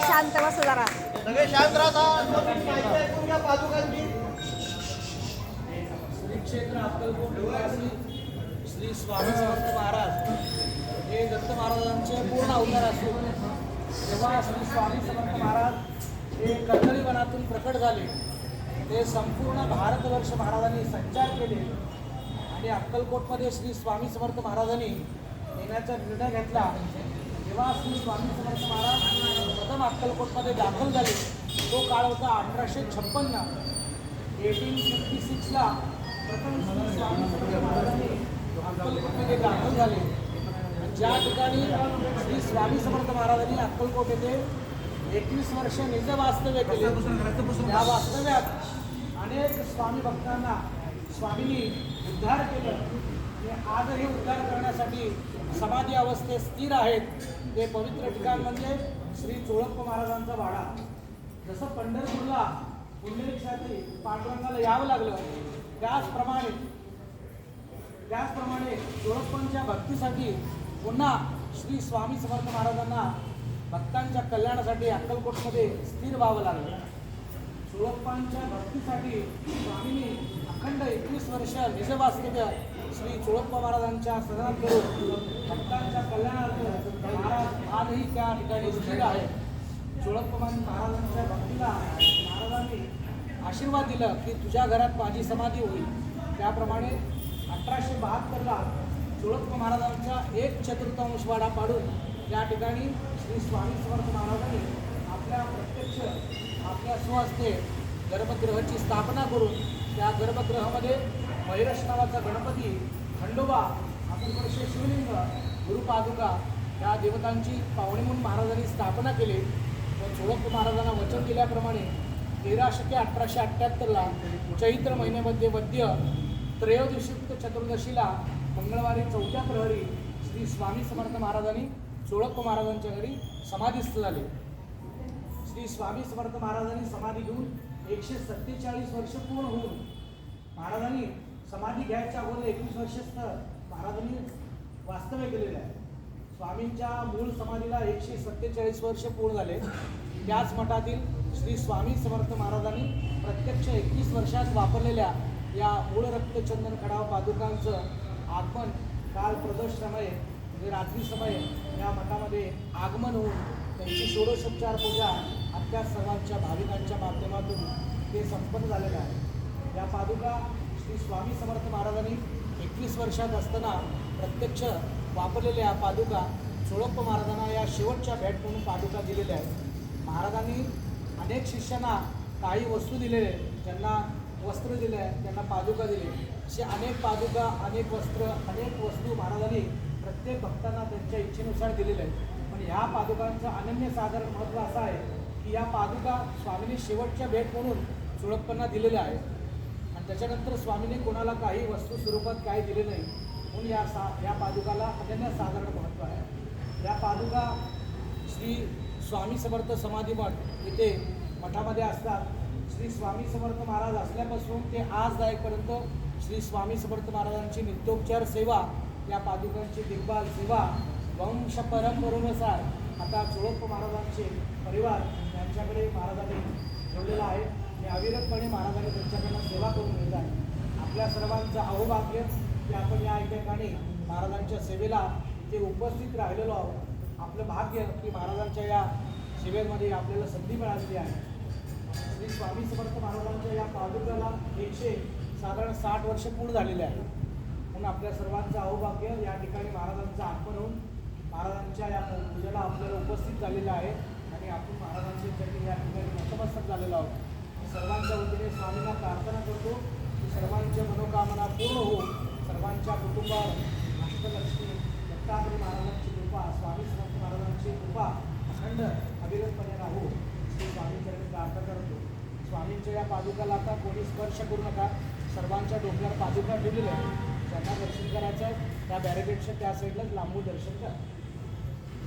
शांत बस जरा. सगळे शांत राहतात. माहिती ऐकून घ्या पादुकांची. श्री क्षेत्र अक्कलकोट निवासी श्री स्वामी समर्थ महाराज हे दत्त महाराजांचे पूर्ण अवतार असून जेव्हा श्री स्वामी समर्थ महाराज हे कर्दळी वनातून प्रकट झाले ते संपूर्ण भारतवर्ष महाराजांनी संचार केले आणि अक्कलकोटमध्ये श्री स्वामी समर्थ महाराजांनी येण्याचा निर्णय घेतला. जेव्हा श्री स्वामी समर्थ महाराज प्रथम अक्कलकोटमध्ये दाखल झाले तो काळ होता 1856. 1856ला प्रथम श्री स्वामी समर्थ महाराजांनी अक्कलकोटमध्ये दाखल झाले. ज्या ठिकाणी श्री स्वामी समर्थ महाराजांनी अक्कलकोट येथे 21 वर्ष निज वास्तव्य केले त्या वास्तव्यात अनेक स्वामी भक्तांना स्वामींनी उद्धार केलं. ते आजही उद्धार करण्यासाठी समाधी अवस्थेत स्थिर आहेत. ते पवित्र ठिकाण म्हणजे श्री चोळप्प महाराजांचा वाडा. जसं पंढरपूरला पुंडलिकसाठी पांडुरंगाला यावं लागलं त्याचप्रमाणे चोळप्पांच्या भक्तीसाठी पुन्हा श्री स्वामी समर्थ महाराजांना भक्तांच्या कल्याणासाठी अक्कलकोटमध्ये स्थिर व्हावं लागलं. चोळप्पांच्या भक्तीसाठी स्वामींनी अखंड 21 वर्ष निजवास्तव्य श्री चोळप्पा महाराजांच्या सदनात करून भक्तांच्या कल्याणार्थ महाराज आजही त्या ठिकाणी स्थिर आहे. चोळप्पा महाराजांच्या भक्तीला महाराजांनी आशीर्वाद दिला की तुझ्या घरात माझी समाधी होईल. त्याप्रमाणे 1872ला चोळप्पा महाराजांचा 1/4 वाडा पाडून त्या ठिकाणी श्री स्वामी समर्थ महाराजांनी आपल्या स्वहस्ते गर्भगृहाची स्थापना करून त्या गर्भगृहामध्ये मैरश नावाचा गणपती, खंडोबा, अपूर्वर्षे शिवलिंग, गुरुपादुका या देवतांची पावणी म्हणून महाराजांनी स्थापना केली. व चोळप्पा महाराजांना वचन दिल्याप्रमाणे 1878ला चैत्र महिन्यामध्ये वद्य त्रयोदशीयुक्त चतुर्दशीला मंगळवारी 4थ्या प्रहरी श्री स्वामी समर्थ महाराजांनी चोळप्पा महाराजांच्या घरी समाधीस्थ झाले. श्री स्वामी समर्थ महाराजांनी समाधी घेऊन 147 वर्ष पूर्ण होऊन महाराजांनी समाधी घ्यायच्या अगोदर 21 वर्ष महाराजांनी वास्तव्य केलेले आहे. स्वामींच्या मूळ समाधीला 147 वर्ष पूर्ण झाले. त्याच मठातील श्री स्वामी समर्थ महाराजांनी प्रत्यक्ष 21 वर्षात वापरलेल्या या मूळ रक्तचंदन खडाव पादुकांचं आगमन काल प्रदोष समय म्हणजे रात्री समय या मठामध्ये आगमन होऊन त्यांची षोडशोपचार पूजा आपल्या सर्वांच्या भाविकांच्या माध्यमातून ते संपन्न झालेलं आहे. या पादुका श्री स्वामी समर्थ महाराजांनी 21 वर्षात असताना प्रत्यक्ष वापरलेल्या पादुका चोळप्पा महाराजांना या शेवटच्या भेट म्हणून पादुका दिलेल्या आहेत. महाराजांनी अनेक शिष्यांना काही वस्तू दिलेले, ज्यांना वस्त्र दिले, त्यांना पादुका दिले. असे अनेक पादुका, अनेक वस्त्र, अनेक वस्तू महाराजांनी प्रत्येक भक्तांना त्यांच्या इच्छेनुसार दिलेले आहेत. पण ह्या पादुकांचं अनन्यसाधारण महत्त्व असं आहे की या पादुका स्वामींनी शेवटच्या भेट म्हणून चोळप्पांना दिलेल्या आहेत आणि त्याच्यानंतर स्वामींनी कोणाला काही वस्तू स्वरूपात काही दिले नाही. म्हणून या पादुकाला अनन्यसाधारण महत्त्व आहे. या पादुका श्री स्वामी समर्थ समाधी मठ इथे मठामध्ये असतात. श्री स्वामी समर्थ महाराज असल्यापासून ते आजदायकपर्यंत श्री स्वामी समर्थ महाराजांची नित्योपचार सेवा, या पादुकांची देखभाल सेवा वंश परंपरेनुसार आता चोळप्पा महाराजांचे परिवार यांच्याकडे महाराजांनी ठेवलेला आहे. हे अविरतपणे महाराजांनी त्यांच्याकडनं सेवा करून घेत आहे. आपल्या सर्वांचं अहोभाग्य की आपण या ठिकाणी महाराजांच्या सेवेला इथे उपस्थित राहिलेलो आहोत. आपलं भाग्य की महाराजांच्या या सेवेमध्ये आपल्याला संधी मिळालेली आहे. श्री स्वामी समर्थ महाराजांच्या या पादुकाला 160 वर्ष पूर्ण झालेले आहे. म्हणून आपल्या सर्वांचं अहोभाग्य या ठिकाणी महाराजांचं आगमन होऊन महाराजांच्या या पूजेला आपल्याला उपस्थित झालेलं आहे आणि आपण महाराजांच्या या ठिकाणी नतमस्तक झालेलो आहोत. सर्वांच्या वतीने स्वामींना प्रार्थना करतो की सर्वांच्या मनोकामना पूर्ण हो. सर्वांच्या कुटुंबावर अष्टलक्ष्मी दत्तात्रय महाराजांची कृपा, स्वामी समर्थ महाराजांची कृपा अखंड अविरतपणे राहू श्री स्वामींच्याकडे प्रार्थना करतो. स्वामींच्या या पादुकाला आता कोणी स्पर्श करू नका. सर्वांच्या डोक्यावर पादुका ठेवलेल्या आहे. ज्यांना दर्शन करायचं आहे त्या बॅरिकेडच्या त्या साईडलाच लांबून दर्शन करा.